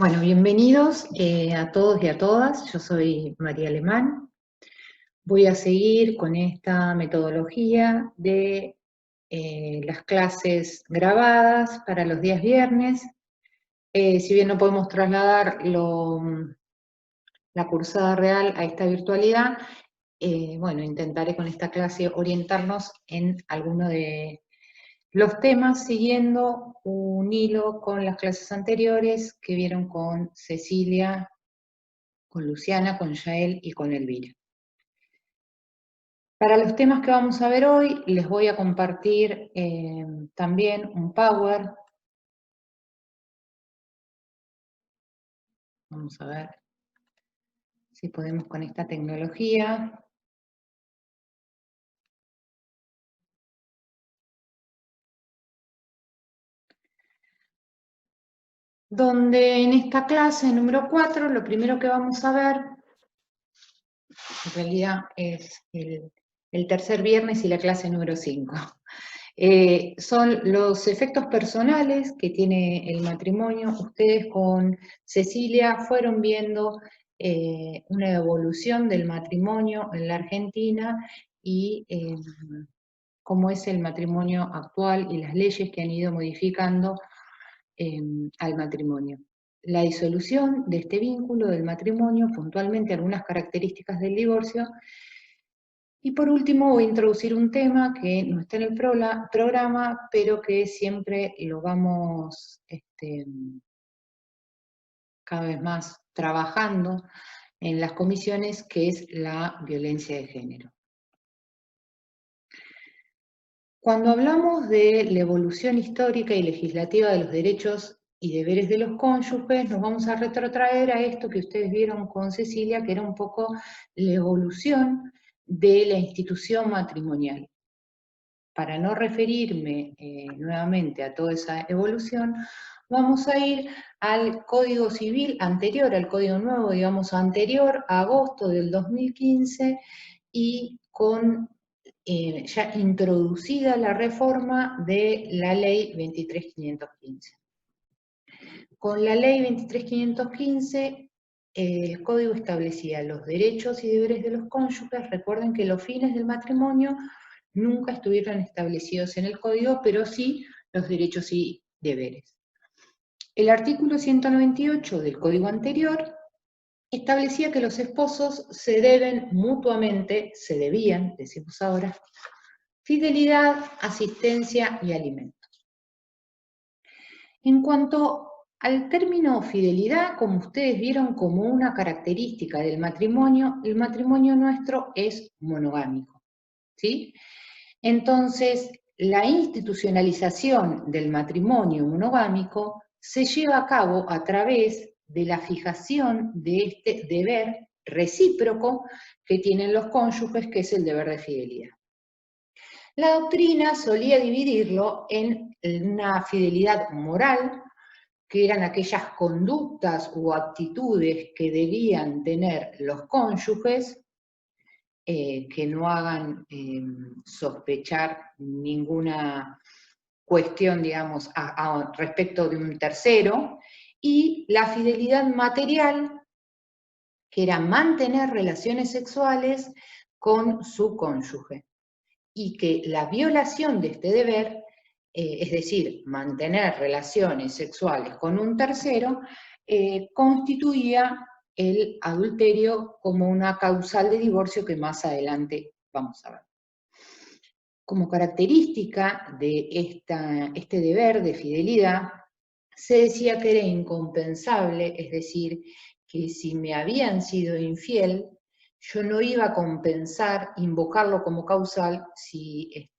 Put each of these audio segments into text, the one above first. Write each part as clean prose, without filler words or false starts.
Bueno, bienvenidos a todos y a todas. Yo soy María Alemán. Voy a seguir con esta metodología de las clases grabadas para los días viernes. Si bien no podemos trasladar la cursada real a esta virtualidad, bueno, intentaré con esta clase orientarnos en alguno de los temas siguiendo un hilo con las clases anteriores que vieron con Cecilia, con Luciana, con Yael y con Elvira. Para los temas que vamos a ver hoy, les voy a compartir también un Power. Vamos a ver si podemos con esta tecnología. Donde en esta clase número 4, lo primero que vamos a ver, en realidad es el tercer viernes y la clase número 5. Son los efectos personales que tiene el matrimonio. Ustedes con Cecilia fueron viendo una evolución del matrimonio en la Argentina y cómo es el matrimonio actual y las leyes que han ido modificando al matrimonio. La disolución de este vínculo del matrimonio, puntualmente algunas características del divorcio. Y por último voy a introducir un tema que no está en el programa, pero que siempre lo vamos cada vez más trabajando en las comisiones, que es la violencia de género. Cuando hablamos de la evolución histórica y legislativa de los derechos y deberes de los cónyuges, nos vamos a retrotraer a esto que ustedes vieron con Cecilia, que era un poco la evolución de la institución matrimonial. Para no referirme nuevamente a toda esa evolución, vamos a ir al Código Civil anterior, al Código Nuevo, digamos, anterior a agosto del 2015, y con ya introducida la reforma de la Ley 23.515. Con la Ley 23.515, el Código establecía los derechos y deberes de los cónyuges. Recuerden que los fines del matrimonio nunca estuvieron establecidos en el Código, pero sí los derechos y deberes. El artículo 198 del Código anterior establecía que los esposos se deben mutuamente, se debían, decimos ahora, fidelidad, asistencia y alimentos. En cuanto al término fidelidad, como ustedes vieron como una característica del matrimonio, el matrimonio nuestro es monogámico, ¿sí? Entonces, la institucionalización del matrimonio monogámico se lleva a cabo a través de la fijación de este deber recíproco que tienen los cónyuges, que es el deber de fidelidad. La doctrina solía dividirlo en una fidelidad moral, que eran aquellas conductas o actitudes que debían tener los cónyuges, que no hagan sospechar ninguna cuestión, digamos, respecto de un tercero, y la fidelidad material, que era mantener relaciones sexuales con su cónyuge, y que la violación de este deber, es decir, mantener relaciones sexuales con un tercero, constituía el adulterio como una causal de divorcio que más adelante vamos a ver. Como característica de este deber de fidelidad, se decía que era incompensable, es decir, que si me habían sido infiel, yo no iba a compensar, invocarlo como causal si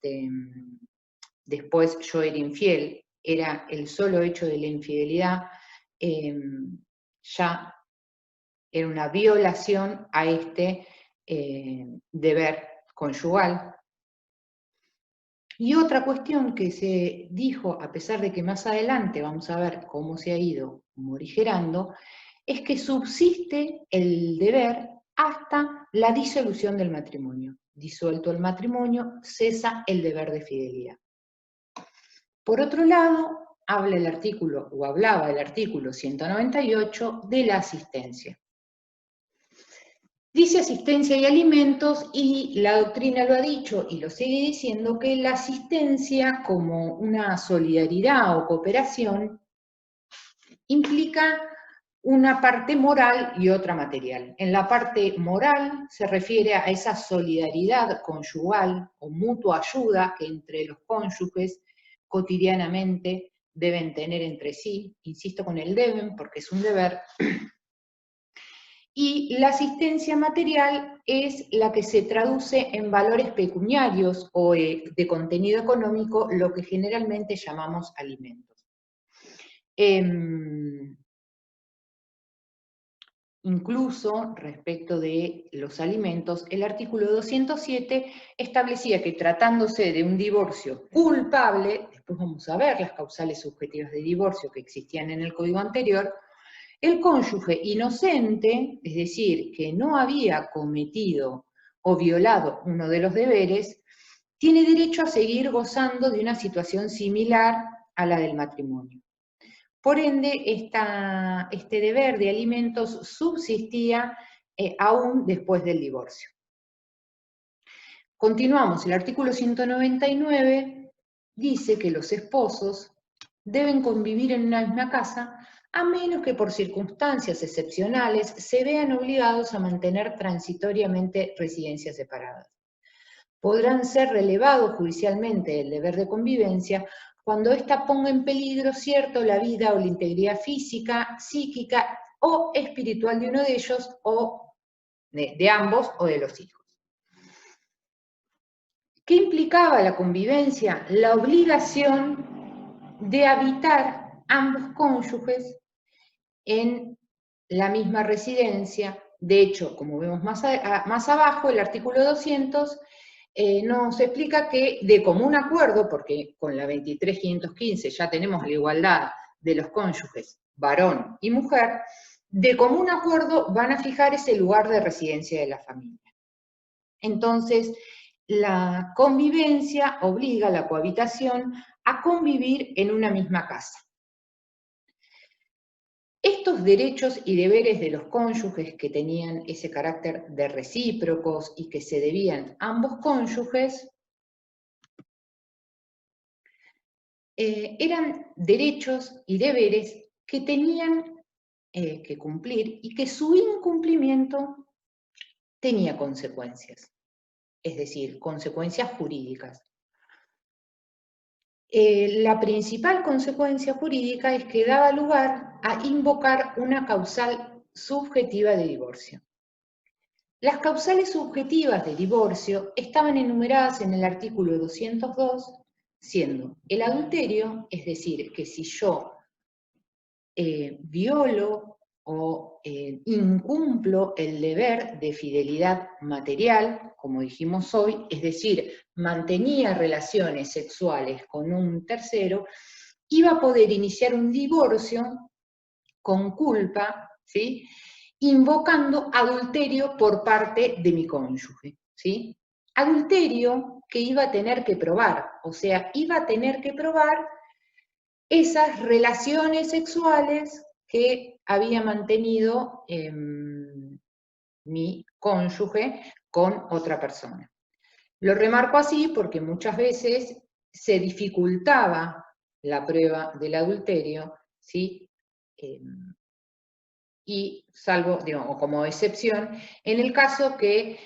después yo era infiel. Era el solo hecho de la infidelidad, ya era una violación a este deber conyugal. Y otra cuestión que se dijo, a pesar de que más adelante vamos a ver cómo se ha ido morigerando, es que subsiste el deber hasta la disolución del matrimonio. Disuelto el matrimonio, cesa el deber de fidelidad. Por otro lado, habla el artículo, o hablaba el artículo 198 de la asistencia. Dice asistencia y alimentos, y la doctrina lo ha dicho y lo sigue diciendo, que la asistencia como una solidaridad o cooperación implica una parte moral y otra material. En la parte moral se refiere a esa solidaridad conyugal o mutua ayuda que entre los cónyuges cotidianamente deben tener entre sí, insisto con el deben porque es un deber. Y la asistencia material es la que se traduce en valores pecuniarios o de contenido económico, lo que generalmente llamamos alimentos. Incluso, respecto de los alimentos, el artículo 207 establecía que tratándose de un divorcio culpable, después vamos a ver las causales subjetivas de divorcio que existían en el código anterior, el cónyuge inocente, es decir, que no había cometido o violado uno de los deberes, tiene derecho a seguir gozando de una situación similar a la del matrimonio. Por ende, este deber de alimentos subsistía aún después del divorcio. Continuamos, el artículo 199 dice que los esposos deben convivir en una misma casa a menos que por circunstancias excepcionales se vean obligados a mantener transitoriamente residencias separadas. Podrán ser relevados judicialmente el deber de convivencia cuando ésta ponga en peligro, cierto, la vida o la integridad física, psíquica o espiritual de uno de ellos, o de ambos, o de los hijos. ¿Qué implicaba la convivencia? La obligación de habitar ambos cónyuges en la misma residencia. De hecho, como vemos más abajo, el artículo 200 nos explica que de común acuerdo, porque con la 23.515 ya tenemos la igualdad de los cónyuges, varón y mujer, de común acuerdo van a fijar ese lugar de residencia de la familia. Entonces, la convivencia obliga a la cohabitación a convivir en una misma casa. Estos derechos y deberes de los cónyuges que tenían ese carácter de recíprocos y que se debían a ambos cónyuges, eran derechos y deberes que tenían que cumplir y que su incumplimiento tenía consecuencias, es decir, consecuencias jurídicas. La principal consecuencia jurídica es que daba lugar a invocar una causal subjetiva de divorcio. Las causales subjetivas de divorcio estaban enumeradas en el artículo 202, siendo el adulterio, es decir, que si yo violo o incumplo el deber de fidelidad material, como dijimos hoy, es decir, mantenía relaciones sexuales con un tercero, iba a poder iniciar un divorcio con culpa, ¿sí?, invocando adulterio por parte de mi cónyuge, ¿sí? Adulterio que iba a tener que probar, o sea, iba a tener que probar esas relaciones sexuales que había mantenido mi cónyuge con otra persona. Lo remarco así porque muchas veces se dificultaba la prueba del adulterio, ¿sí? Y salvo, digamos, como excepción, en el caso que,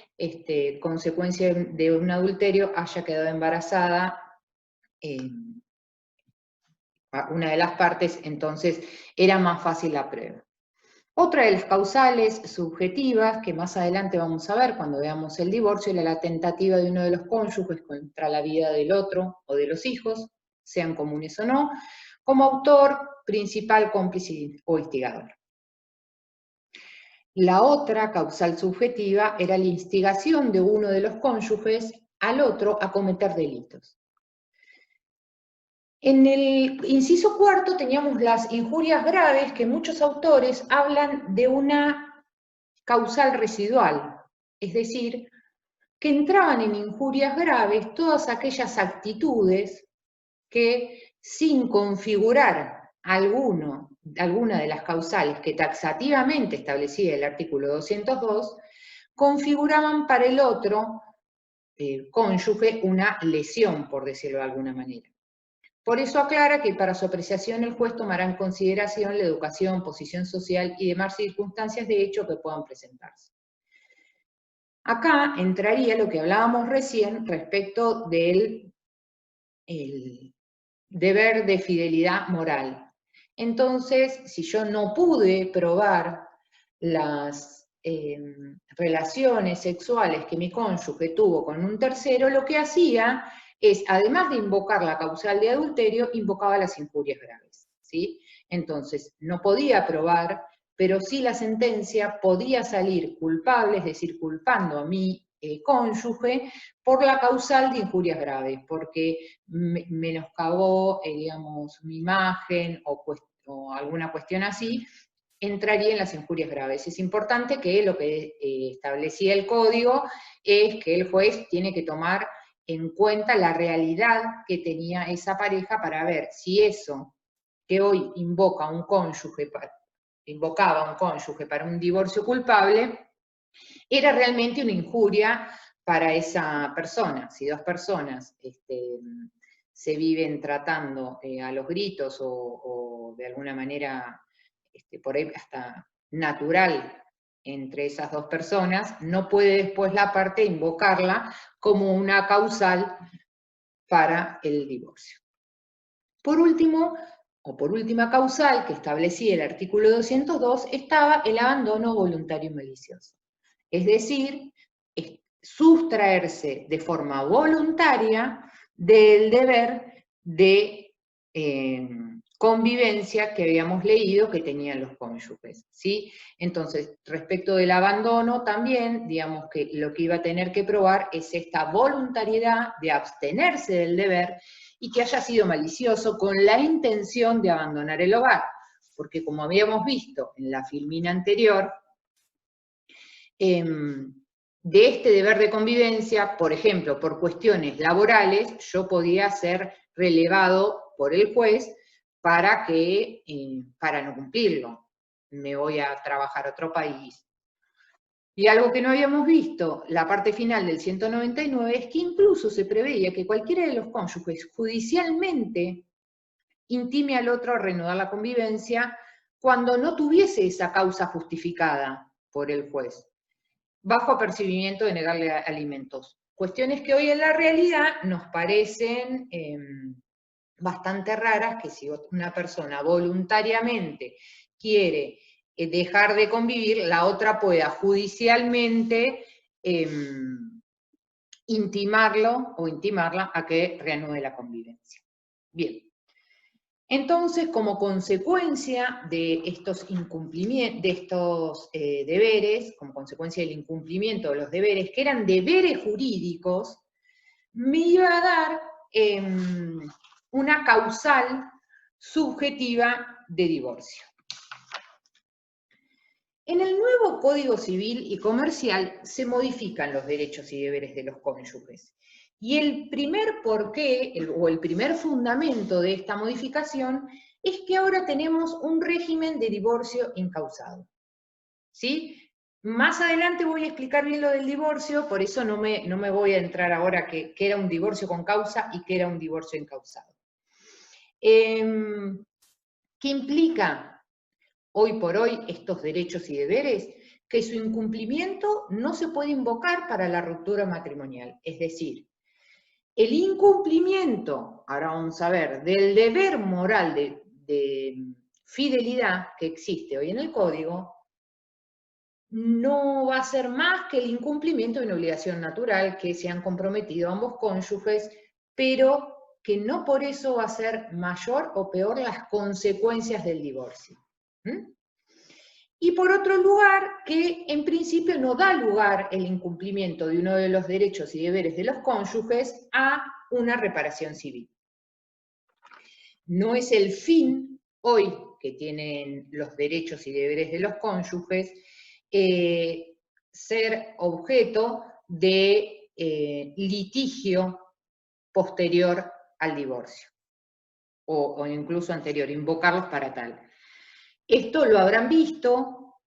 consecuencia de un adulterio, haya quedado embarazada una de las partes, entonces era más fácil la prueba. Otra de las causales subjetivas, que más adelante vamos a ver cuando veamos el divorcio, era la tentativa de uno de los cónyuges contra la vida del otro o de los hijos, sean comunes o no, como autor, principal, cómplice o instigador. La otra causal subjetiva era la instigación de uno de los cónyuges al otro a cometer delitos. En el inciso cuarto teníamos las injurias graves, que muchos autores hablan de una causal residual, es decir, que entraban en injurias graves todas aquellas actitudes que sin configurar alguna de las causales que taxativamente establecía el artículo 202, configuraban para el otro cónyuge una lesión, por decirlo de alguna manera. Por eso aclara que para su apreciación el juez tomará en consideración la educación, posición social y demás circunstancias de hecho que puedan presentarse. Acá entraría lo que hablábamos recién respecto del deber de fidelidad moral. Entonces, si yo no pude probar las relaciones sexuales que mi cónyuge tuvo con un tercero, lo que hacía es, además de invocar la causal de adulterio, invocaba las injurias graves, ¿sí? Entonces, no podía probar, pero sí la sentencia podía salir culpable, es decir, culpando a mi cónyuge por la causal de injurias graves, porque menoscabó, digamos, mi imagen o alguna cuestión así, entraría en las injurias graves. Es importante que lo que establecía el código es que el juez tiene que tomar en cuenta la realidad que tenía esa pareja para ver si eso que hoy invocaba un cónyuge para un divorcio culpable era realmente una injuria para esa persona. Si dos personas se viven tratando a los gritos o de alguna manera por ahí hasta natural entre esas dos personas, no puede después la parte invocarla como una causal para el divorcio. Por último, o por última causal que establecía el artículo 202, estaba el abandono voluntario y malicioso. Es decir, sustraerse de forma voluntaria del deber de convivencia que habíamos leído que tenían los cónyuges, ¿sí? Entonces, respecto del abandono también, digamos que lo que iba a tener que probar es esta voluntariedad de abstenerse del deber y que haya sido malicioso con la intención de abandonar el hogar, porque como habíamos visto en la filmina anterior, de este deber de convivencia, por ejemplo, por cuestiones laborales, yo podía ser relevado por el juez para no cumplirlo. Me voy a trabajar a otro país. Y algo que no habíamos visto, la parte final del 199, es que incluso se preveía que cualquiera de los cónyuges judicialmente intime al otro a reanudar la convivencia cuando no tuviese esa causa justificada por el juez, bajo apercibimiento de negarle alimentos. Cuestiones que hoy en la realidad nos parecen bastante raras, que si una persona voluntariamente quiere dejar de convivir, la otra pueda judicialmente intimarlo o intimarla a que reanude la convivencia. Bien. Entonces, como consecuencia de estos incumplimientos, de estos deberes, como consecuencia del incumplimiento de los deberes, que eran deberes jurídicos, me iba a dar una causal subjetiva de divorcio. En el nuevo Código Civil y Comercial se modifican los derechos y deberes de los cónyuges. Y el primer porqué, o el primer fundamento de esta modificación, es que ahora tenemos un régimen de divorcio incausado. ¿Sí? Más adelante voy a explicar bien lo del divorcio, por eso no me voy a entrar ahora que era un divorcio con causa y que era un divorcio incausado. ¿Qué implica hoy por hoy estos derechos y deberes? Que su incumplimiento no se puede invocar para la ruptura matrimonial. Es decir, el incumplimiento, ahora vamos a ver, del deber moral de fidelidad que existe hoy en el Código, no va a ser más que el incumplimiento de una obligación natural que se han comprometido ambos cónyuges, pero que no por eso va a ser mayor o peor las consecuencias del divorcio. Y por otro lugar, que en principio no da lugar el incumplimiento de uno de los derechos y deberes de los cónyuges a una reparación civil. No es el fin hoy que tienen los derechos y deberes de los cónyuges ser objeto de litigio posterior al divorcio. o incluso anterior, invocarlos para tal. Esto lo habrán visto,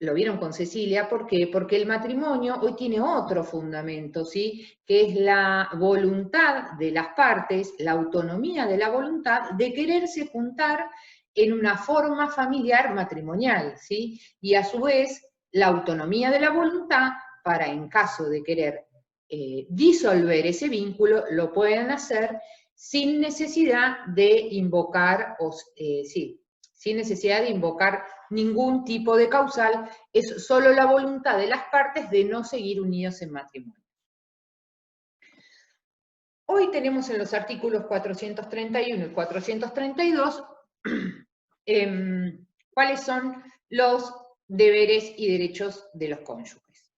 lo vieron con Cecilia, ¿por qué? Porque el matrimonio hoy tiene otro fundamento, ¿sí? Que es la voluntad de las partes, la autonomía de la voluntad de quererse juntar en una forma familiar matrimonial, ¿sí? Y a su vez, la autonomía de la voluntad para, en caso de querer disolver ese vínculo, lo pueden hacer sin necesidad de invocar, sin necesidad de invocar ningún tipo de causal, es solo la voluntad de las partes de no seguir unidos en matrimonio. Hoy tenemos en los artículos 431 y 432 cuáles son los deberes y derechos de los cónyuges.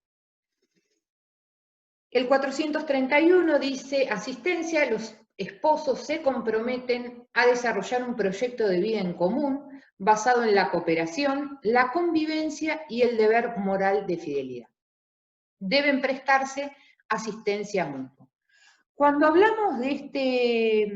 El 431 dice: asistencia, los esposos se comprometen a desarrollar un proyecto de vida en común basado en la cooperación, la convivencia y el deber moral de fidelidad. Deben prestarse asistencia mutua. Cuando hablamos de este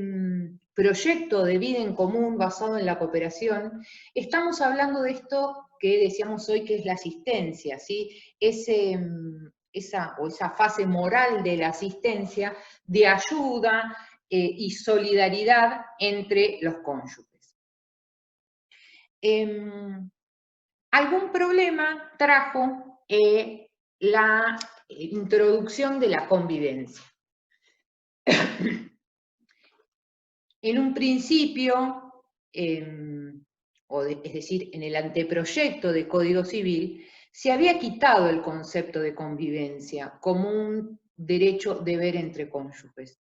proyecto de vida en común basado en la cooperación, estamos hablando de esto que decíamos hoy, que es la asistencia, ¿sí? Esa fase moral de la asistencia, de ayuda y solidaridad entre los cónyuges. Algún problema trajo la introducción de la convivencia. En un principio, es decir, en el anteproyecto de Código Civil, se había quitado el concepto de convivencia como un derecho-deber entre cónyuges.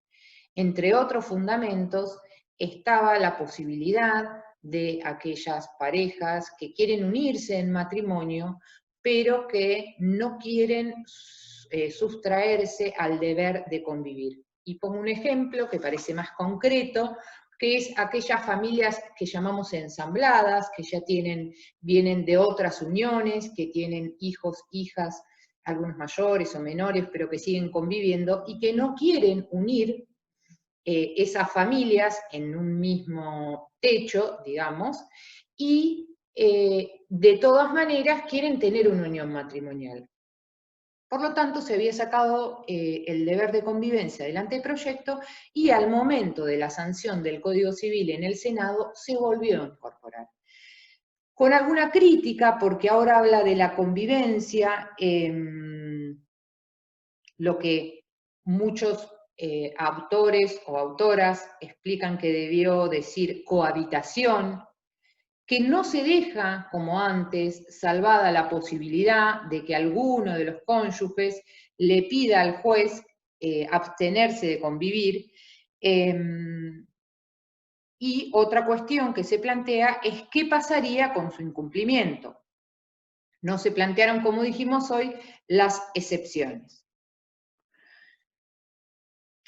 Entre otros fundamentos estaba la posibilidad de aquellas parejas que quieren unirse en matrimonio, pero que no quieren sustraerse al deber de convivir. Y pongo un ejemplo que parece más concreto, que es aquellas familias que llamamos ensambladas, que ya vienen de otras uniones, que tienen hijos, hijas, algunos mayores o menores, pero que siguen conviviendo y que no quieren unir esas familias en un mismo techo, digamos, y de todas maneras quieren tener una unión matrimonial. Por lo tanto, se había sacado el deber de convivencia del anteproyecto y al momento de la sanción del Código Civil en el Senado se volvió a incorporar. Con alguna crítica, porque ahora habla de la convivencia, lo que muchos autores o autoras explican que debió decir cohabitación, que no se deja, como antes, salvada la posibilidad de que alguno de los cónyuges le pida al juez abstenerse de convivir. Y otra cuestión que se plantea es qué pasaría con su incumplimiento. No se plantearon, como dijimos hoy, las excepciones.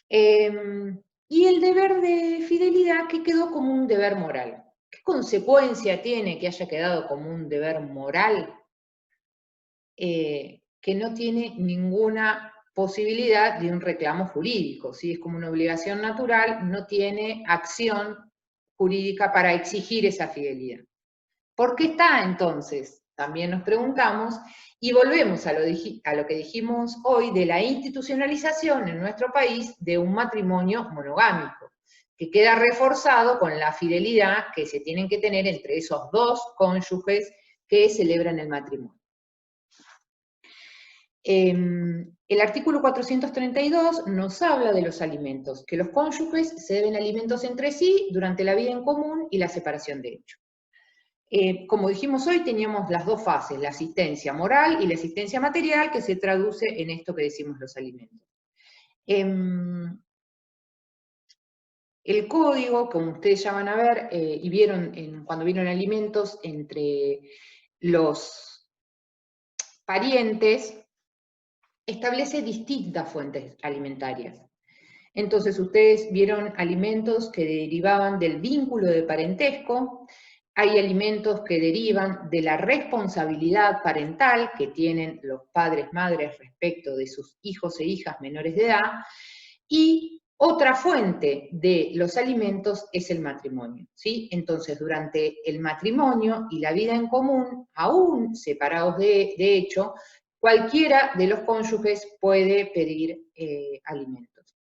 Y el deber de fidelidad, que quedó como un deber moral. ¿Qué consecuencia tiene que haya quedado como un deber moral? Que no tiene ninguna posibilidad de un reclamo jurídico, ¿sí? Es como una obligación natural, no tiene acción jurídica para exigir esa fidelidad. ¿Por qué está entonces? También nos preguntamos, y volvemos a lo que dijimos hoy de la institucionalización en nuestro país de un matrimonio monogámico, que queda reforzado con la fidelidad que se tienen que tener entre esos dos cónyuges que celebran el matrimonio. El artículo 432 nos habla de los alimentos, que los cónyuges se deben alimentos entre sí durante la vida en común y la separación de hechos. Como dijimos hoy, teníamos las dos fases, la asistencia moral y la asistencia material, que se traduce en esto que decimos los alimentos. El código, como ustedes ya van a ver, y vieron cuando vieron alimentos entre los parientes, establece distintas fuentes alimentarias. Entonces, ustedes vieron alimentos que derivaban del vínculo de parentesco, hay alimentos que derivan de la responsabilidad parental que tienen los padres, madres respecto de sus hijos e hijas menores de edad, y Otra fuente de los alimentos es el matrimonio, ¿sí? Entonces, durante el matrimonio y la vida en común, aún separados de hecho, cualquiera de los cónyuges puede pedir alimentos.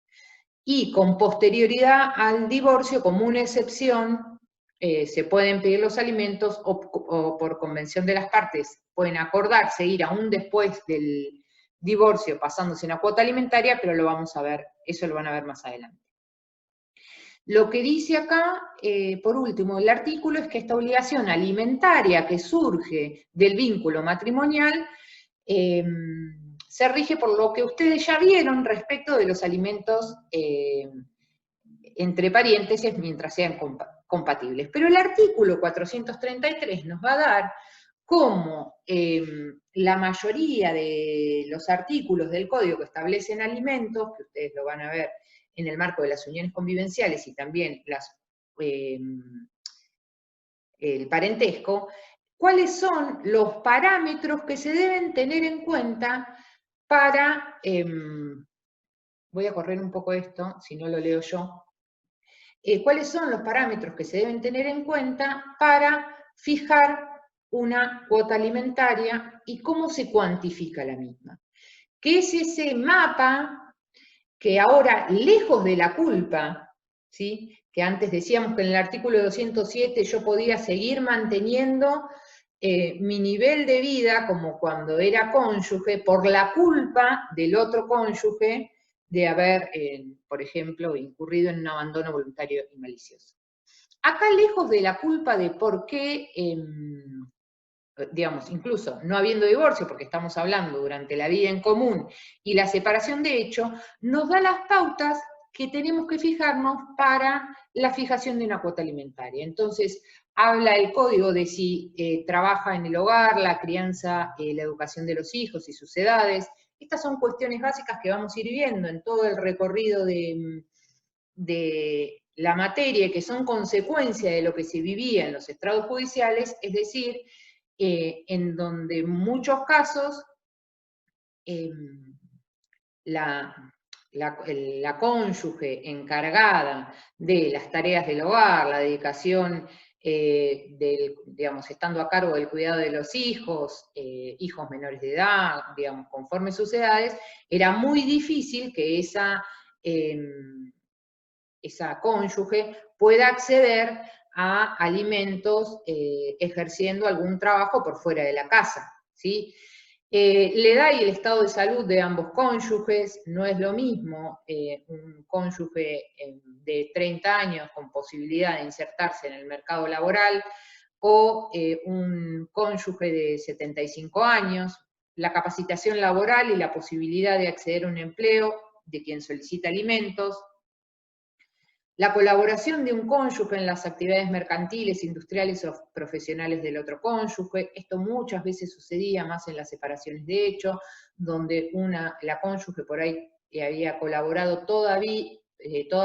Y con posterioridad al divorcio, como una excepción, se pueden pedir los alimentos o por convención de las partes pueden acordarse ir aún después del divorcio pasándose una cuota alimentaria, pero lo vamos a ver, eso lo van a ver más adelante. Lo que dice acá, por último, el artículo es que esta obligación alimentaria que surge del vínculo matrimonial se rige por lo que ustedes ya vieron respecto de los alimentos entre paréntesis mientras sean compatibles. Pero el artículo 433 nos va a dar cómo la mayoría de los artículos del código que establecen alimentos, que ustedes lo van a ver en el marco de las uniones convivenciales y también el parentesco, cuáles son los parámetros que se deben tener en cuenta para, voy a correr un poco esto, si no lo leo yo, cuáles son los parámetros que se deben tener en cuenta para fijar una cuota alimentaria y cómo se cuantifica la misma. ¿Qué es ese mapa que ahora, lejos de la culpa, ¿sí? Que antes decíamos que en el artículo 207 yo podía seguir manteniendo mi nivel de vida como cuando era cónyuge por la culpa del otro cónyuge de haber, por ejemplo, incurrido en un abandono voluntario y malicioso. Acá, lejos de la culpa de por qué, digamos, incluso no habiendo divorcio, porque estamos hablando durante la vida en común y la separación de hecho, nos da las pautas que tenemos que fijarnos para la fijación de una cuota alimentaria. Entonces, habla el código de si trabaja en el hogar, la crianza, la educación de los hijos y sus edades. Estas son cuestiones básicas que vamos a ir viendo en todo el recorrido de la materia, que son consecuencia de lo que se vivía en los estrados judiciales, es decir, en donde en muchos casos la cónyuge encargada de las tareas del hogar, la dedicación, digamos, estando a cargo del cuidado de los hijos, hijos menores de edad, digamos, conforme sus edades, era muy difícil que esa cónyuge pueda acceder a alimentos ejerciendo algún trabajo por fuera de la casa, ¿sí? La edad y el estado de salud de ambos cónyuges no es lo mismo. Un cónyuge de 30 años con posibilidad de insertarse en el mercado laboral o un cónyuge de 75 años. La capacitación laboral y la posibilidad de acceder a un empleo de quien solicita alimentos, la colaboración de un cónyuge en las actividades mercantiles, industriales o profesionales del otro cónyuge. Esto muchas veces sucedía más en las separaciones de hecho, donde la cónyuge por ahí había colaborado toda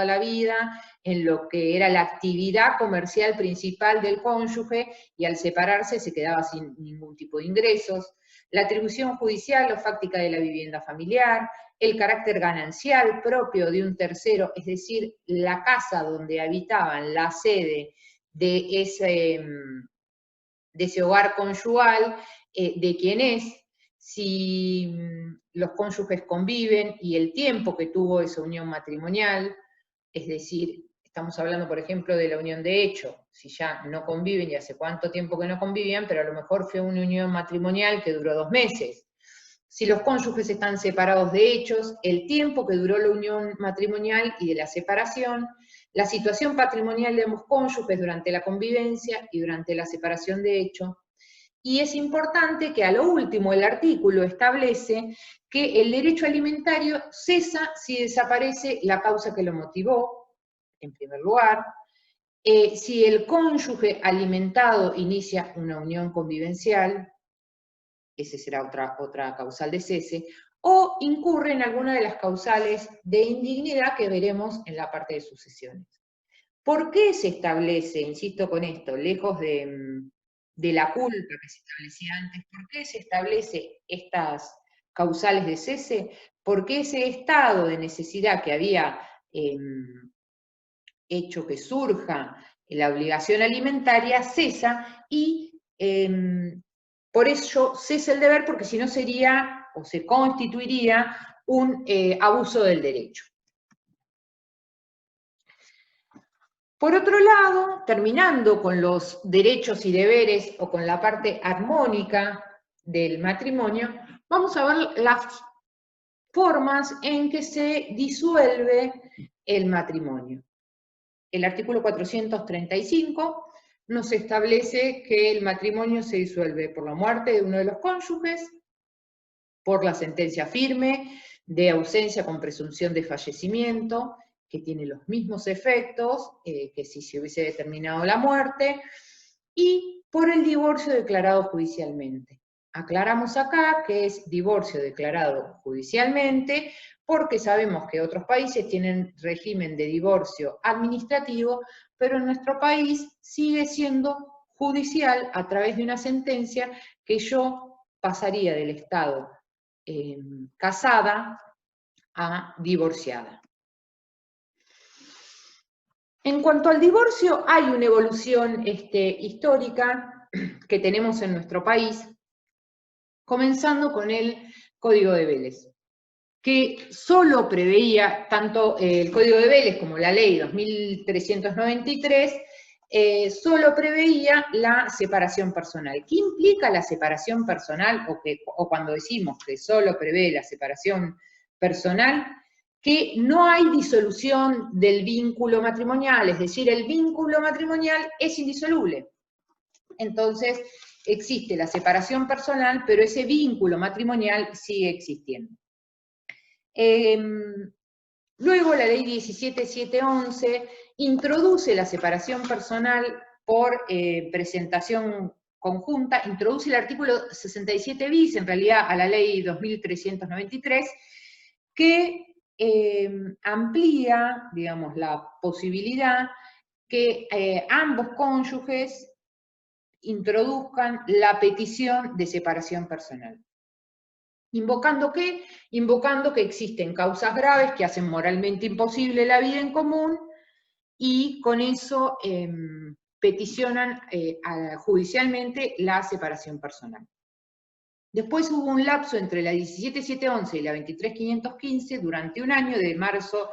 la vida en lo que era la actividad comercial principal del cónyuge y al separarse se quedaba sin ningún tipo de ingresos. La atribución judicial o fáctica de la vivienda familiar, el carácter ganancial propio de un tercero, es decir, la casa donde habitaban, la sede de ese hogar conyugal, de quién es, si los cónyuges conviven y el tiempo que tuvo esa unión matrimonial, es decir, estamos hablando, por ejemplo, de la unión de hecho, si ya no conviven y hace cuánto tiempo que no convivían, pero a lo mejor fue una unión matrimonial que duró 2 meses. Si los cónyuges están separados de hechos, el tiempo que duró la unión matrimonial y de la separación, la situación patrimonial de ambos cónyuges durante la convivencia y durante la separación de hecho. Y es importante que a lo último el artículo establece que el derecho alimentario cesa si desaparece la causa que lo motivó, en primer lugar, si el cónyuge alimentado inicia una unión convivencial, ese será otra causal de cese, o incurre en alguna de las causales de indignidad que veremos en la parte de sucesiones. ¿Por qué se establece, insisto con esto, lejos de la culpa que se establecía antes, por qué se establece estas causales de cese? Porque ese estado de necesidad que había hecho que surja la obligación alimentaria, cesa y por eso cesa el deber, porque si no sería o se constituiría un abuso del derecho. Por otro lado, terminando con los derechos y deberes o con la parte armónica del matrimonio, vamos a ver las formas en que se disuelve el matrimonio. El artículo 435 nos establece que el matrimonio se disuelve por la muerte de uno de los cónyuges, por la sentencia firme de ausencia con presunción de fallecimiento, que tiene los mismos efectos que si se hubiese determinado la muerte, y por el divorcio declarado judicialmente. Aclaramos acá que es divorcio declarado judicialmente, porque sabemos que otros países tienen régimen de divorcio administrativo, pero en nuestro país sigue siendo judicial a través de una sentencia que yo pasaría del estado casada a divorciada. En cuanto al divorcio, hay una evolución histórica que tenemos en nuestro país, comenzando con el Código de Vélez, que solo preveía, tanto el Código de Vélez como la Ley 2393, solo preveía la separación personal. ¿Qué implica la separación personal? O cuando decimos que solo prevé la separación personal, que no hay disolución del vínculo matrimonial, es decir, el vínculo matrimonial es indisoluble. Entonces, existe la separación personal, pero ese vínculo matrimonial sigue existiendo. Luego la ley 17711 introduce la separación personal por presentación conjunta, introduce el artículo 67 bis, en realidad a la ley 2393, que amplía, digamos, la posibilidad que ambos cónyuges introduzcan la petición de separación personal. ¿Invocando qué? Invocando que existen causas graves que hacen moralmente imposible la vida en común y con eso peticionan judicialmente la separación personal. Después hubo un lapso entre la 17711 y la 23515 durante un año, de marzo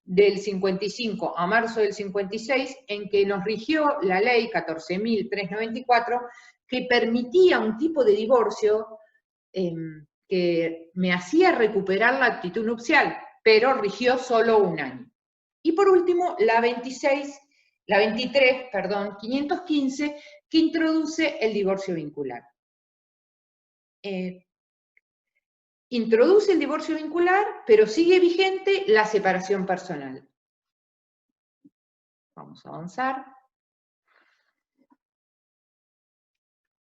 del 55 a marzo del 56, en que nos rigió la ley 14.394, que permitía un tipo de divorcio que me hacía recuperar la actitud nupcial, pero rigió solo un año. Y por último, la 515, que introduce el divorcio vincular. Introduce el divorcio vincular, pero sigue vigente la separación personal. Vamos a avanzar.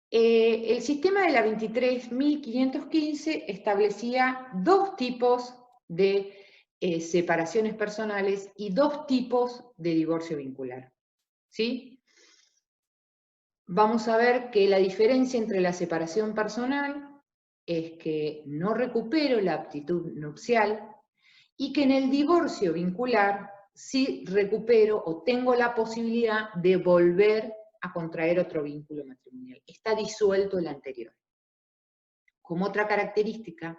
El sistema de la 23.515 establecía dos tipos de separaciones personales y dos tipos de divorcio vincular. ¿Sí? Vamos a ver que la diferencia entre la separación personal es que no recupero la aptitud nupcial y que en el divorcio vincular sí recupero o tengo la posibilidad de volver a contraer otro vínculo matrimonial. Está disuelto el anterior. Como otra característica,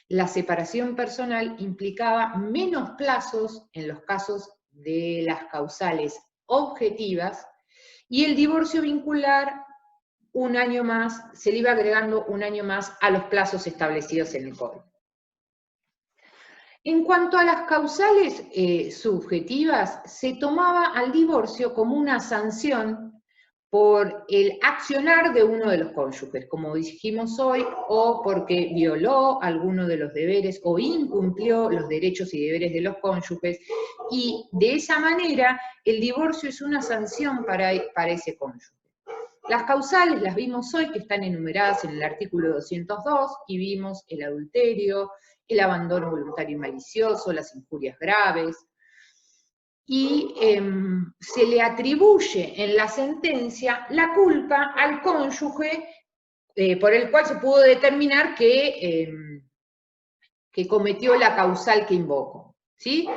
la separación personal implicaba menos plazos en los casos de las causales objetivas y el divorcio vincular un año más, se le iba agregando un año más a los plazos establecidos en el código. En cuanto a las causales subjetivas, se tomaba al divorcio como una sanción por el accionar de uno de los cónyuges, como dijimos hoy, o porque violó alguno de los deberes o incumplió los derechos y deberes de los cónyuges, y de esa manera el divorcio es una sanción para ese cónyuge. Las causales las vimos hoy, que están enumeradas en el artículo 202, y vimos el adulterio, el abandono voluntario y malicioso, las injurias graves, y se le atribuye en la sentencia la culpa al cónyuge por el cual se pudo determinar que cometió la causal que invoco. ¿sí?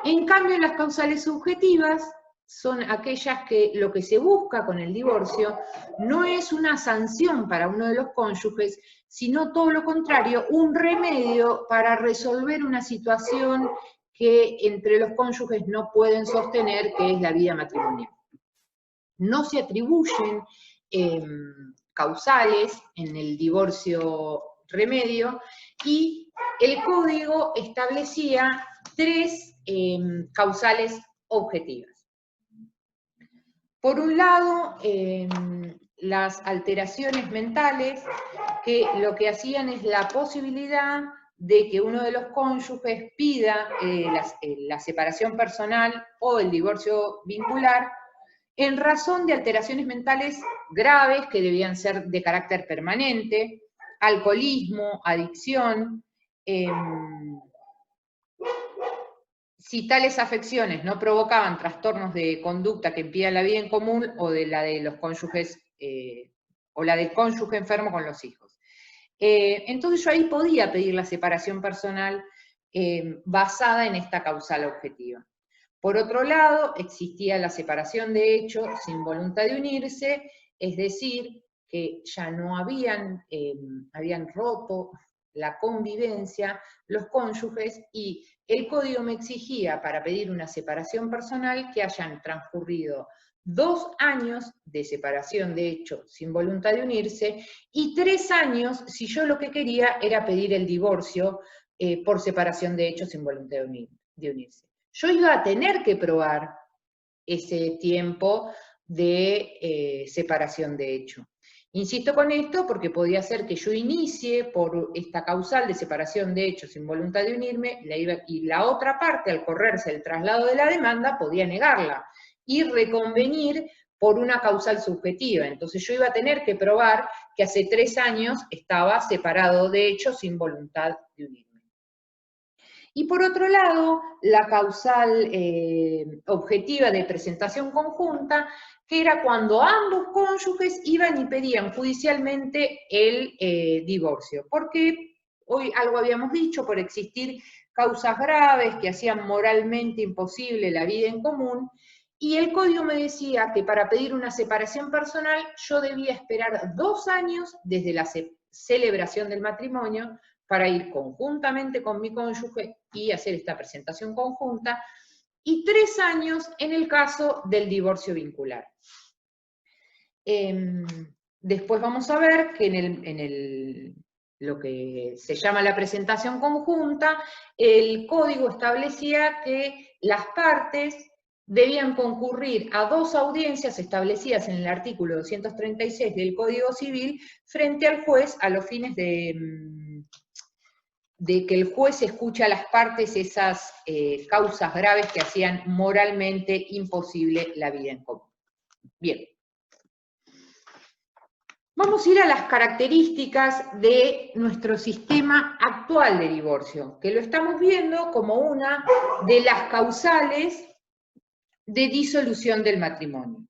En cambio, las causales subjetivas son aquellas que lo que se busca con el divorcio no es una sanción para uno de los cónyuges, sino todo lo contrario, un remedio para resolver una situación que entre los cónyuges no pueden sostener, que es la vida matrimonial. No se atribuyen causales en el divorcio remedio y el código establecía 3 causales objetivas. Por un lado, las alteraciones mentales, que lo que hacían es la posibilidad de que uno de los cónyuges pida la separación personal o el divorcio vincular en razón de alteraciones mentales graves que debían ser de carácter permanente, alcoholismo, adicción, si tales afecciones no provocaban trastornos de conducta que impidan la vida en común o de la de los cónyuges, o la del cónyuge enfermo con los hijos. Entonces yo ahí podía pedir la separación personal basada en esta causal objetiva. Por otro lado, existía la separación de hecho sin voluntad de unirse, es decir, que ya no habían roto la convivencia los cónyuges y el código me exigía para pedir una separación personal que hayan transcurrido 2 años de separación de hecho sin voluntad de unirse y 3 años si yo lo que quería era pedir el divorcio por separación de hecho sin voluntad de unirse. Yo iba a tener que probar ese tiempo de separación de hecho. Insisto con esto porque podía ser que yo inicie por esta causal de separación de hecho sin voluntad de unirme y la otra parte, al correrse el traslado de la demanda, podía negarla y reconvenir por una causal subjetiva. Entonces yo iba a tener que probar que hace 3 años estaba separado de hecho sin voluntad de unirme. Y por otro lado, la causal objetiva de presentación conjunta, que era cuando ambos cónyuges iban y pedían judicialmente el divorcio. Porque hoy algo habíamos dicho, por existir causas graves que hacían moralmente imposible la vida en común, y el código me decía que para pedir una separación personal yo debía esperar 2 años desde la celebración del matrimonio para ir conjuntamente con mi cónyuge y hacer esta presentación conjunta, y 3 años en el caso del divorcio vincular. Después vamos a ver que en lo que se llama la presentación conjunta, el código establecía que las partes debían concurrir a 2 audiencias establecidas en el artículo 236 del Código Civil frente al juez a los fines de que el juez escuche a las partes esas causas graves que hacían moralmente imposible la vida en común. Bien. Vamos a ir a las características de nuestro sistema actual de divorcio, que lo estamos viendo como una de las causales de disolución del matrimonio.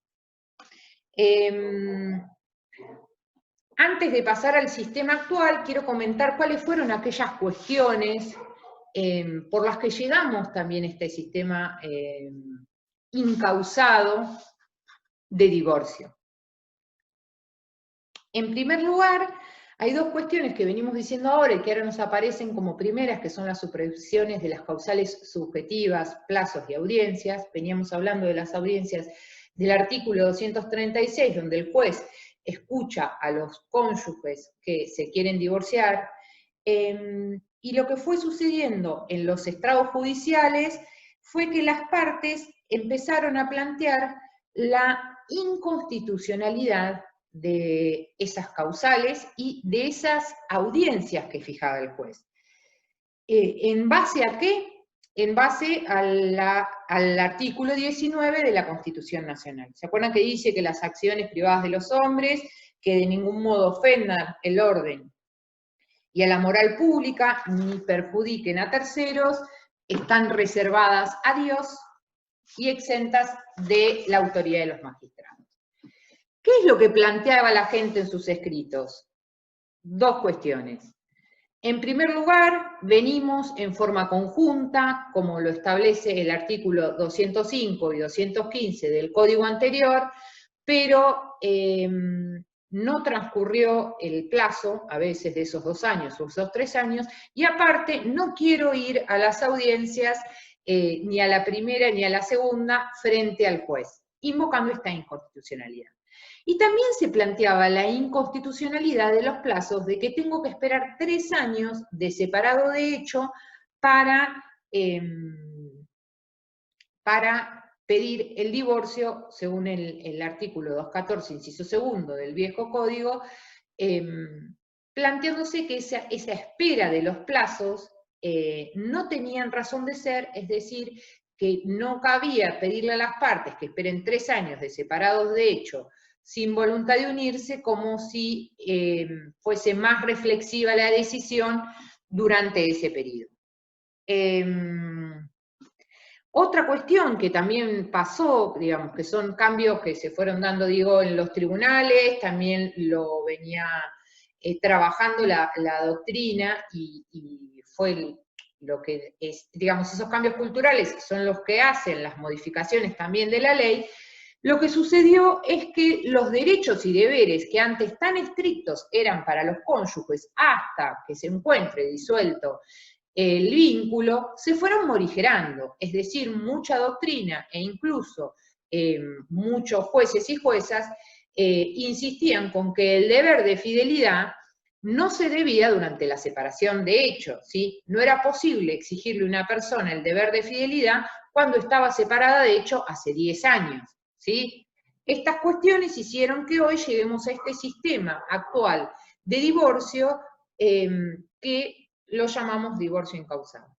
Antes de pasar al sistema actual, quiero comentar cuáles fueron aquellas cuestiones por las que llegamos también a este sistema incausado de divorcio. En primer lugar, hay 2 cuestiones que venimos diciendo ahora y que ahora nos aparecen como primeras, que son las supresiones de las causales subjetivas, plazos y audiencias. Veníamos hablando de las audiencias del artículo 236, donde el juez escucha a los cónyuges que se quieren divorciar, y lo que fue sucediendo en los estrados judiciales fue que las partes empezaron a plantear la inconstitucionalidad de esas causales y de esas audiencias que fijaba el juez. ¿En base a qué? En base al artículo 19 de la Constitución Nacional. ¿Se acuerdan que dice que las acciones privadas de los hombres, que de ningún modo ofendan el orden y a la moral pública, ni perjudiquen a terceros, están reservadas a Dios y exentas de la autoridad de los magistrados? ¿Qué es lo que planteaba la gente en sus escritos? 2 cuestiones. En primer lugar, venimos en forma conjunta, como lo establece el artículo 205 y 215 del Código anterior, pero no transcurrió el plazo, a veces de esos 2 años o esos 3 años, y aparte no quiero ir a las audiencias ni a la primera ni a la segunda frente al juez, invocando esta inconstitucionalidad. Y también se planteaba la inconstitucionalidad de los plazos, de que tengo que esperar 3 años de separado de hecho para pedir el divorcio, según el artículo 214, inciso segundo del viejo código, planteándose que esa espera de los plazos no tenían razón de ser, es decir, que no cabía pedirle a las partes que esperen 3 años de separados de hecho sin voluntad de unirse, como si fuese más reflexiva la decisión durante ese periodo. Otra cuestión que también pasó, digamos, que son cambios que se fueron dando, digo, en los tribunales, también lo venía trabajando la doctrina y fue lo que es, digamos, esos cambios culturales son los que hacen las modificaciones también de la ley. Lo que sucedió es que los derechos y deberes que antes tan estrictos eran para los cónyuges hasta que se encuentre disuelto el vínculo, se fueron morigerando, es decir, mucha doctrina e incluso muchos jueces y juezas insistían con que el deber de fidelidad no se debía durante la separación de hecho, ¿sí? No era posible exigirle a una persona el deber de fidelidad cuando estaba separada de hecho hace 10 años, ¿sí? Estas cuestiones hicieron que hoy lleguemos a este sistema actual de divorcio que lo llamamos divorcio incausado.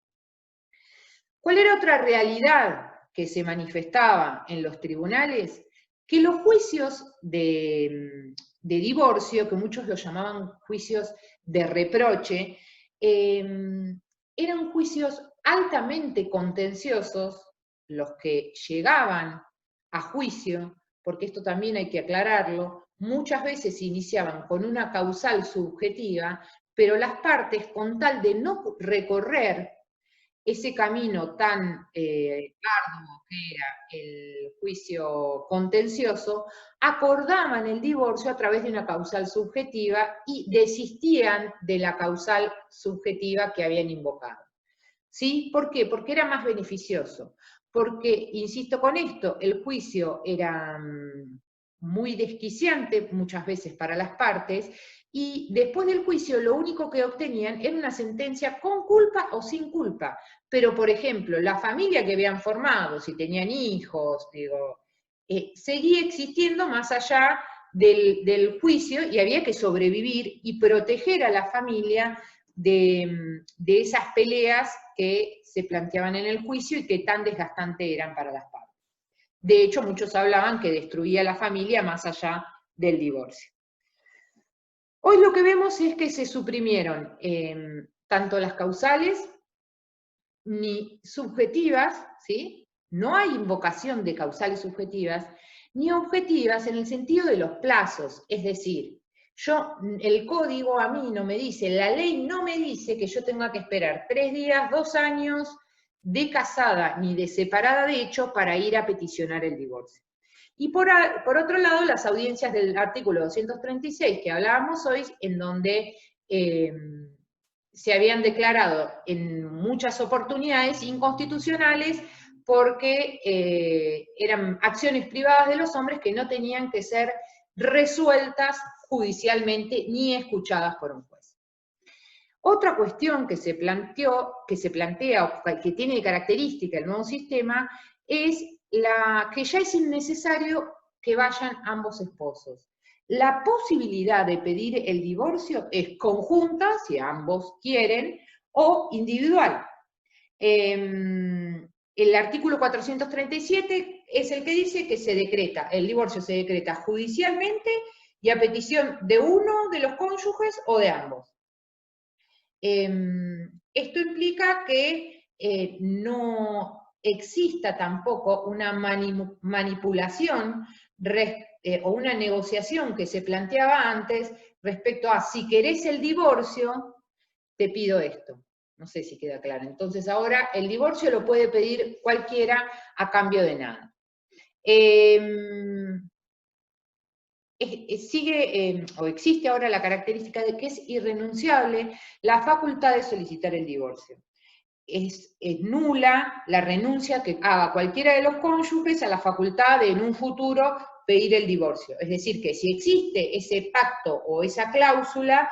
¿Cuál era otra realidad que se manifestaba en los tribunales? Que los juicios de divorcio, que muchos lo llamaban juicios de reproche, eran juicios altamente contenciosos, los que llegaban a juicio, porque esto también hay que aclararlo, muchas veces se iniciaban con una causal subjetiva, pero las partes, con tal de no recorrer ese camino tan arduo que era el juicio contencioso, acordaban el divorcio a través de una causal subjetiva y desistían de la causal subjetiva que habían invocado. ¿Sí? ¿Por qué? Porque era más beneficioso. Porque, insisto con esto, el juicio era muy desquiciante muchas veces para las partes, y después del juicio lo único que obtenían era una sentencia con culpa o sin culpa. Pero, por ejemplo, la familia que habían formado, si tenían hijos, digo, seguía existiendo más allá del juicio y había que sobrevivir y proteger a la familia de esas peleas que se planteaban en el juicio y que tan desgastantes eran para las partes. De hecho, muchos hablaban que destruía la familia más allá del divorcio. Hoy lo que vemos es que se suprimieron tanto las causales ni subjetivas, ¿sí? No hay invocación de causales subjetivas, ni objetivas en el sentido de los plazos, es decir, el código a mí no me dice, la ley no me dice que yo tenga que esperar 3 días, 2 años de casada ni de separada de hecho para ir a peticionar el divorcio. Y por otro lado, las audiencias del artículo 236 que hablábamos hoy, en donde se habían declarado en muchas oportunidades inconstitucionales porque eran acciones privadas de los hombres que no tenían que ser resueltas judicialmente ni escuchadas por un juez. Otra cuestión que se plantea, que tiene de característica el nuevo sistema, es que ya es innecesario que vayan ambos esposos. La posibilidad de pedir el divorcio es conjunta, si ambos quieren, o individual. El artículo 437 es el que dice que el divorcio se decreta judicialmente y a petición de uno de los cónyuges o de ambos. Esto implica que no exista tampoco una manipulación o una negociación que se planteaba antes respecto a si querés el divorcio, te pido esto. No sé si queda claro. Entonces ahora el divorcio lo puede pedir cualquiera a cambio de nada. O existe ahora la característica de que es irrenunciable la facultad de solicitar el divorcio. Es nula la renuncia que haga cualquiera de los cónyuges a la facultad de en un futuro pedir el divorcio. Es decir, que si existe ese pacto o esa cláusula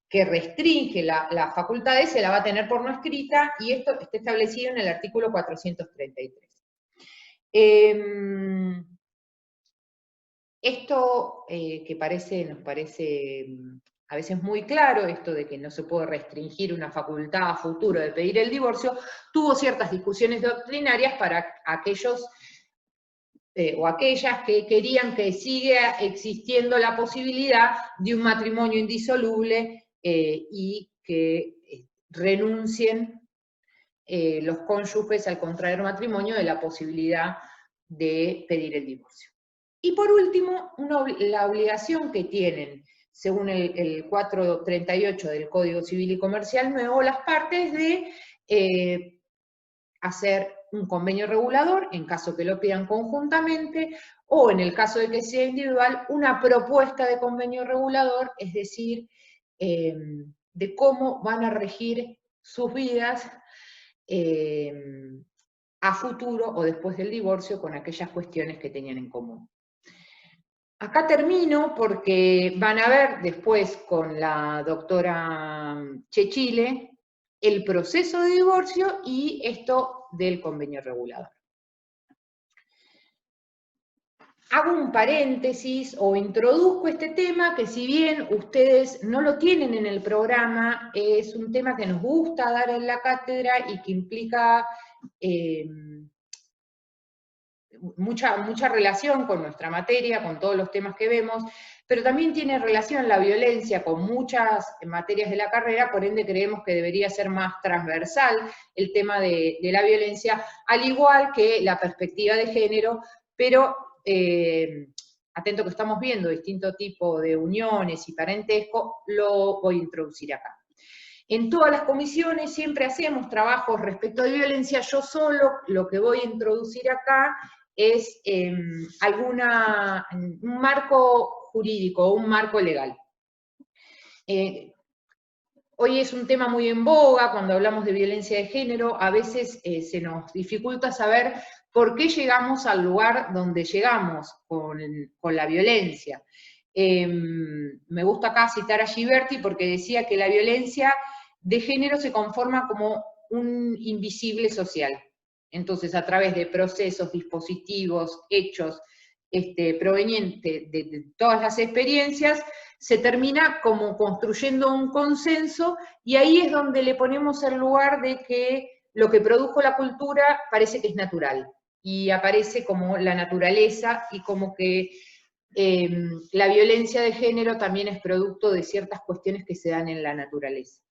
que restringe la facultad, se la va a tener por no escrita, y esto está establecido en el artículo 433. Esto que nos parece a veces muy claro, esto de que no se puede restringir una facultad a futuro de pedir el divorcio, tuvo ciertas discusiones doctrinarias para aquellos o aquellas que querían que siga existiendo la posibilidad de un matrimonio indisoluble y que renuncien los cónyuges al contraer matrimonio de la posibilidad de pedir el divorcio. Y por último, la obligación que tienen, según el 438 del Código Civil y Comercial Nuevo, las partes de hacer un convenio regulador, en caso que lo pidan conjuntamente, o en el caso de que sea individual, una propuesta de convenio regulador, es decir, de cómo van a regir sus vidas a futuro o después del divorcio con aquellas cuestiones que tenían en común. Acá termino porque van a ver después con la doctora Chechile el proceso de divorcio y esto del convenio regulador. Hago un paréntesis o introduzco este tema que, si bien ustedes no lo tienen en el programa, es un tema que nos gusta dar en la cátedra y que implica mucha relación con nuestra materia, con todos los temas que vemos, pero también tiene relación la violencia con muchas materias de la carrera, por ende creemos que debería ser más transversal el tema de la violencia, al igual que la perspectiva de género, pero atento que estamos viendo distinto tipo de uniones y parentesco, lo voy a introducir acá. En todas las comisiones siempre hacemos trabajos respecto de violencia. Yo solo lo que voy a introducir acá es un marco jurídico, un marco legal. Hoy es un tema muy en boga cuando hablamos de violencia de género, a veces se nos dificulta saber por qué llegamos al lugar donde llegamos con la violencia. Me gusta acá citar a Ghiberti porque decía que la violencia de género se conforma como un invisible social. Entonces, a través de procesos, dispositivos, hechos provenientes de todas las experiencias, se termina como construyendo un consenso, y ahí es donde le ponemos el lugar de que lo que produjo la cultura parece que es natural, y aparece como la naturaleza, y como que la violencia de género también es producto de ciertas cuestiones que se dan en la naturaleza.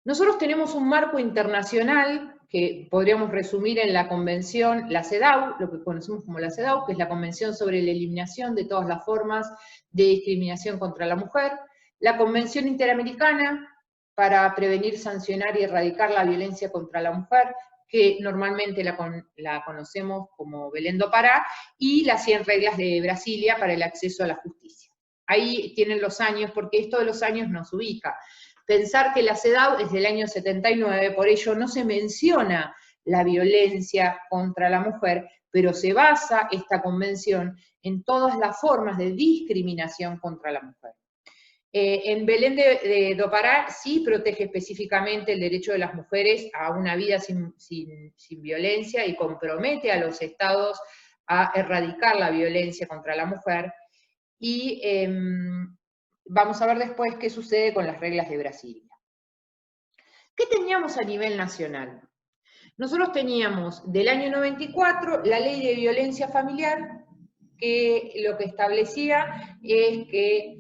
Nosotros tenemos un marco internacional que podríamos resumir en la convención, la CEDAW, lo que conocemos como la CEDAW, que es la Convención sobre la Eliminación de todas las formas de discriminación contra la mujer, la Convención Interamericana para prevenir, sancionar y erradicar la violencia contra la mujer, que normalmente la conocemos como Belén do Pará, y las 100 reglas de Brasilia para el acceso a la justicia. Ahí tienen los años, porque esto de los años nos ubica. Pensar que la CEDAW es del año 79, por ello no se menciona la violencia contra la mujer, pero se basa esta convención en todas las formas de discriminación contra la mujer. En Belén do Pará sí protege específicamente el derecho de las mujeres a una vida sin violencia, y compromete a los estados a erradicar la violencia contra la mujer, y vamos a ver después qué sucede con las reglas de Brasilia. ¿Qué teníamos a nivel nacional? Nosotros teníamos del año 94 la Ley de Violencia Familiar, que lo que establecía es que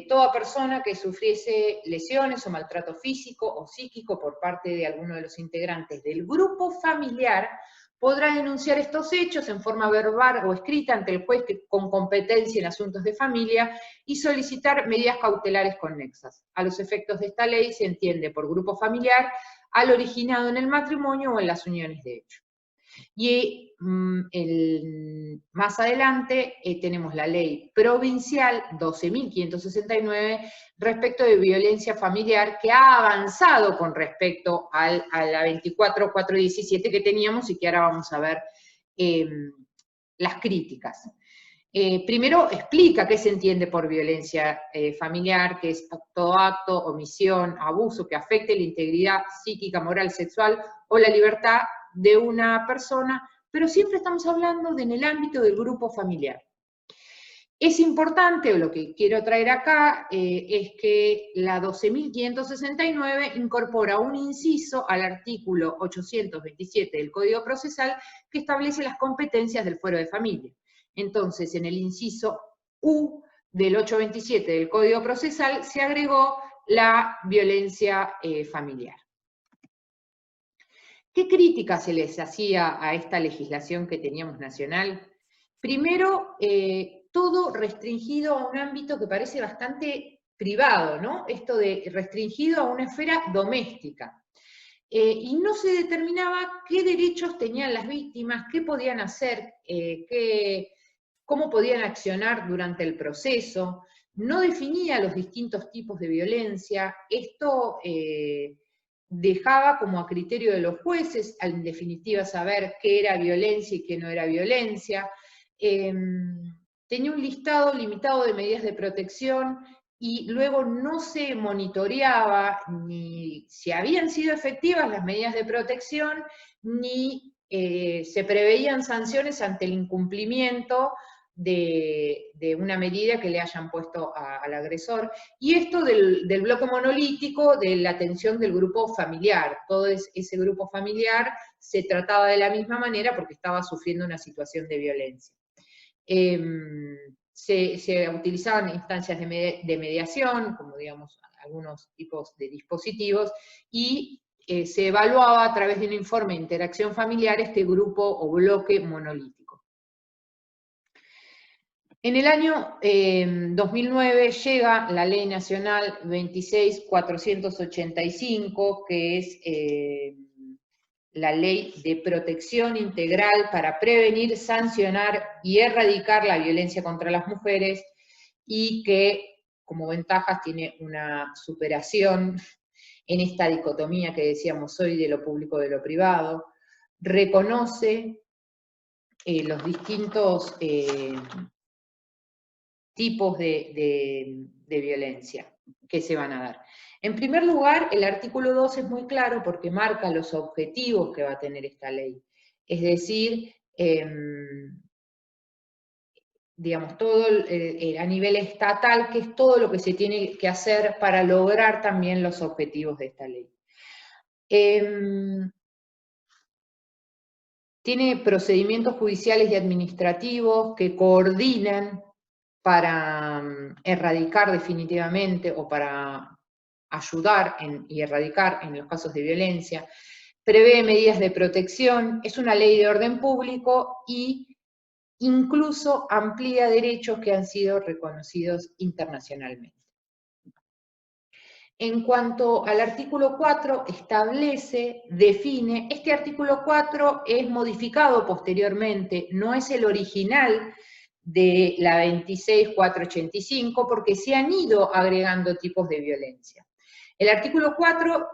toda persona que sufriese lesiones o maltrato físico o psíquico por parte de alguno de los integrantes del grupo familiar podrá denunciar estos hechos en forma verbal o escrita ante el juez con competencia en asuntos de familia y solicitar medidas cautelares conexas. A los efectos de esta ley se entiende por grupo familiar al originado en el matrimonio o en las uniones de hecho. Y más adelante tenemos la ley provincial 12.569 respecto de violencia familiar, que ha avanzado con respecto a la 24.417 que teníamos y que ahora vamos a ver las críticas. Primero explica qué se entiende por violencia familiar, que es todo acto, omisión, abuso que afecte la integridad psíquica, moral, sexual o la libertad de una persona, pero siempre estamos hablando en el ámbito del grupo familiar. Es importante, o lo que quiero traer acá, es que la 12.569 incorpora un inciso al artículo 827 del Código Procesal que establece las competencias del fuero de familia. Entonces, en el inciso U del 827 del Código Procesal se agregó la violencia familiar. ¿Qué crítica se les hacía a esta legislación que teníamos nacional? Primero, todo restringido a un ámbito que parece bastante privado, ¿no? Esto de restringido a una esfera doméstica. Y no se determinaba qué derechos tenían las víctimas, qué podían hacer, cómo podían accionar durante el proceso, no definía los distintos tipos de violencia. Esto dejaba como a criterio de los jueces, en definitiva, saber qué era violencia y qué no era violencia. Tenía un listado limitado de medidas de protección y luego no se monitoreaba ni si habían sido efectivas las medidas de protección, ni se preveían sanciones ante el incumplimiento de una medida que le hayan puesto al agresor. Y esto del bloque monolítico de la atención del grupo familiar. Todo ese grupo familiar se trataba de la misma manera porque estaba sufriendo una situación de violencia. Se utilizaban instancias de mediación, como digamos algunos tipos de dispositivos, y se evaluaba a través de un informe de interacción familiar este grupo o bloque monolítico. En el año 2009 llega la Ley Nacional 26.485, que es la Ley de Protección Integral para prevenir, sancionar y erradicar la violencia contra las mujeres, y que como ventajas tiene una superación en esta dicotomía que decíamos hoy de lo público de lo privado, reconoce los distintos tipos de violencia que se van a dar. En primer lugar, el artículo 2 es muy claro porque marca los objetivos que va a tener esta ley. Es decir, digamos, todo a nivel estatal, que es todo lo que se tiene que hacer para lograr también los objetivos de esta ley. Tiene procedimientos judiciales y administrativos que coordinan para erradicar definitivamente o para ayudar y erradicar en los casos de violencia, prevé medidas de protección, es una ley de orden público y incluso amplía derechos que han sido reconocidos internacionalmente. En cuanto al artículo 4, define, este artículo 4 es modificado posteriormente, no es el original de la 26.485, porque se han ido agregando tipos de violencia. El artículo 4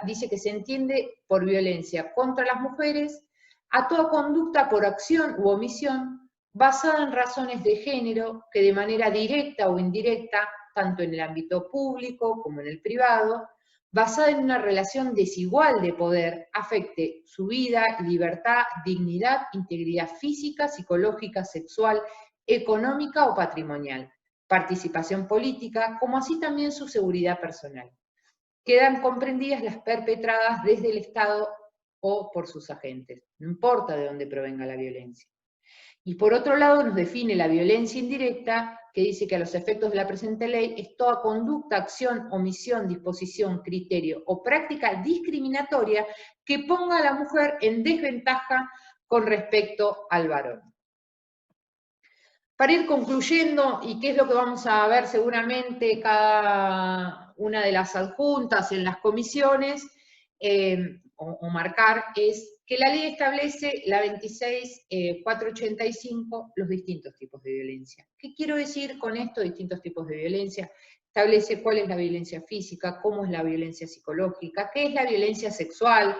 dice que se entiende por violencia contra las mujeres a toda conducta por acción u omisión basada en razones de género que de manera directa o indirecta, tanto en el ámbito público como en el privado, basada en una relación desigual de poder, afecte su vida, libertad, dignidad, integridad física, psicológica, sexual, económica o patrimonial, participación política, como así también su seguridad personal. Quedan comprendidas las perpetradas desde el Estado o por sus agentes, no importa de dónde provenga la violencia. Y por otro lado nos define la violencia indirecta, que dice que a los efectos de la presente ley es toda conducta, acción, omisión, disposición, criterio o práctica discriminatoria que ponga a la mujer en desventaja con respecto al varón. Para ir concluyendo, y qué es lo que vamos a ver seguramente cada una de las adjuntas en las comisiones, o marcar, es que la ley establece, la 26.485, los distintos tipos de violencia. ¿Qué quiero decir con esto, distintos tipos de violencia? Establece cuál es la violencia física, cómo es la violencia psicológica, qué es la violencia sexual,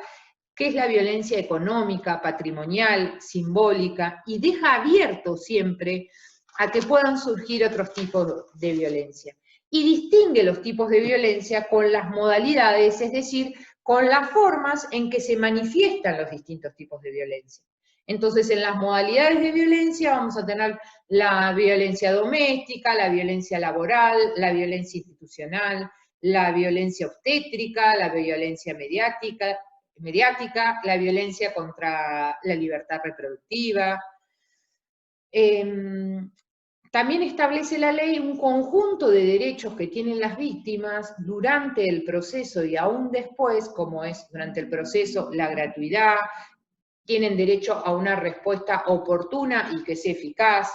qué es la violencia económica, patrimonial, simbólica, y deja abierto siempre a que puedan surgir otros tipos de violencia. Y distingue los tipos de violencia con las modalidades, es decir, con las formas en que se manifiestan los distintos tipos de violencia. Entonces, en las modalidades de violencia vamos a tener la violencia doméstica, la violencia laboral, la violencia institucional, la violencia obstétrica, la violencia mediática, la violencia contra la libertad reproductiva. También establece la ley un conjunto de derechos que tienen las víctimas durante el proceso y aún después, como es durante el proceso la gratuidad, tienen derecho a una respuesta oportuna y que sea eficaz,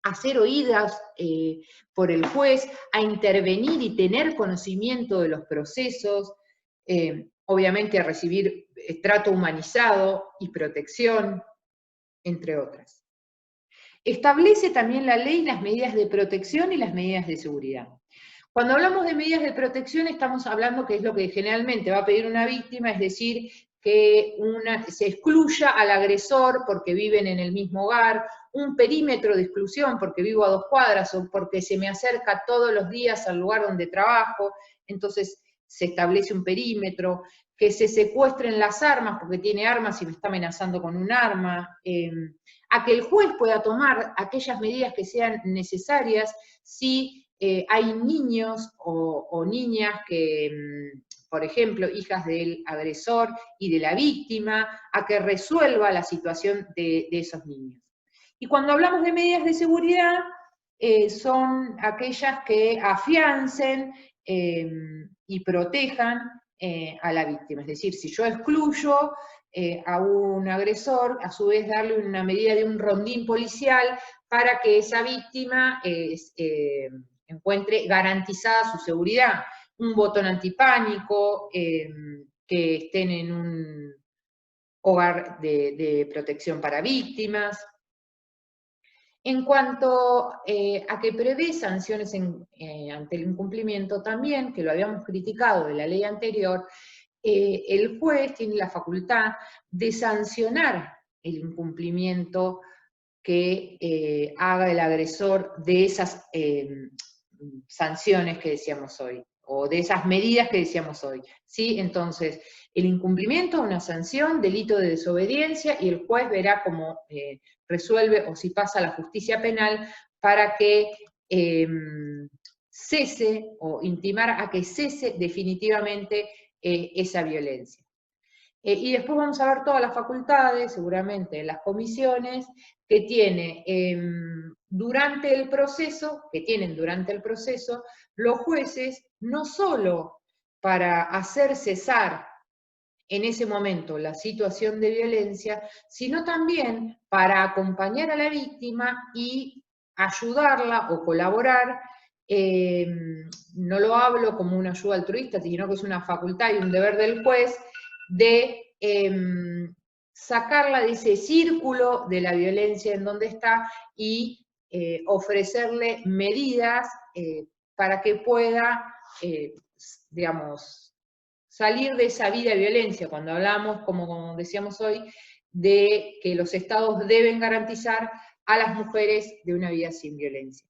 a ser oídas por el juez, a intervenir y tener conocimiento de los procesos, obviamente a recibir trato humanizado y protección, entre otras. Establece también la ley las medidas de protección y las medidas de seguridad. Cuando hablamos de medidas de protección estamos hablando que es lo que generalmente va a pedir una víctima, es decir, que se excluya al agresor porque viven en el mismo hogar, un perímetro de exclusión porque vivo a 2 cuadras o porque se me acerca todos los días al lugar donde trabajo, entonces se establece un perímetro, que se secuestren las armas porque tiene armas y me está amenazando con un arma, a que el juez pueda tomar aquellas medidas que sean necesarias si hay niños o niñas que, por ejemplo, hijas del agresor y de la víctima, a que resuelva la situación de esos niños. Y cuando hablamos de medidas de seguridad, son aquellas que afiancen y protejan a la víctima. Es decir, si yo excluyo a un agresor, a su vez darle una medida de un rondín policial para que esa víctima encuentre garantizada su seguridad. Un botón antipánico, que estén en un hogar de protección para víctimas. En cuanto a que prevé sanciones ante el incumplimiento también, que lo habíamos criticado de la ley anterior, el juez tiene la facultad de sancionar el incumplimiento que haga el agresor de esas sanciones que decíamos hoy, o de esas medidas que decíamos hoy, ¿sí? Entonces, el incumplimiento es una sanción, delito de desobediencia, y el juez verá cómo resuelve o si pasa a la justicia penal para que cese o intimar a que cese definitivamente esa violencia. Y después vamos a ver todas las facultades, seguramente en las comisiones, que tiene durante el proceso, los jueces, no solo para hacer cesar en ese momento la situación de violencia, sino también para acompañar a la víctima y ayudarla o colaborar. No lo hablo como una ayuda altruista, sino que es una facultad y un deber del juez de sacarla de ese círculo de la violencia en donde está y ofrecerle medidas para que pueda, digamos, salir de esa vida de violencia. Cuando hablamos, como decíamos hoy, de que los estados deben garantizar a las mujeres de una vida sin violencia.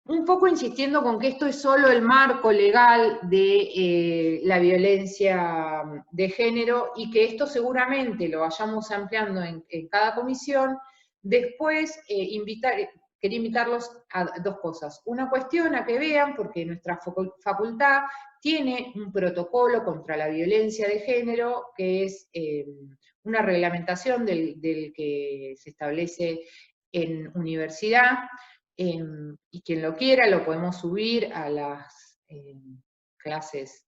Un poco insistiendo con que esto es solo el marco legal de la violencia de género y que esto seguramente lo vayamos ampliando en cada comisión. Después, quería invitarlos a 2 cosas. Una cuestión a que vean, porque nuestra facultad tiene un protocolo contra la violencia de género, que es una reglamentación del que se establece en universidad, y quien lo quiera lo podemos subir a las clases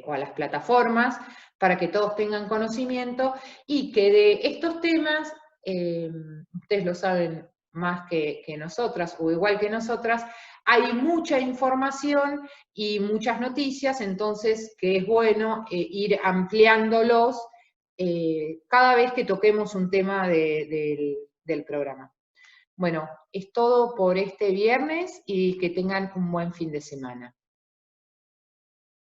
o a las plataformas, para que todos tengan conocimiento y que de estos temas, ustedes lo saben más que nosotras o igual que nosotras, hay mucha información y muchas noticias, entonces que es bueno ir ampliándolos cada vez que toquemos un tema del programa. Bueno, es todo por este viernes y que tengan un buen fin de semana.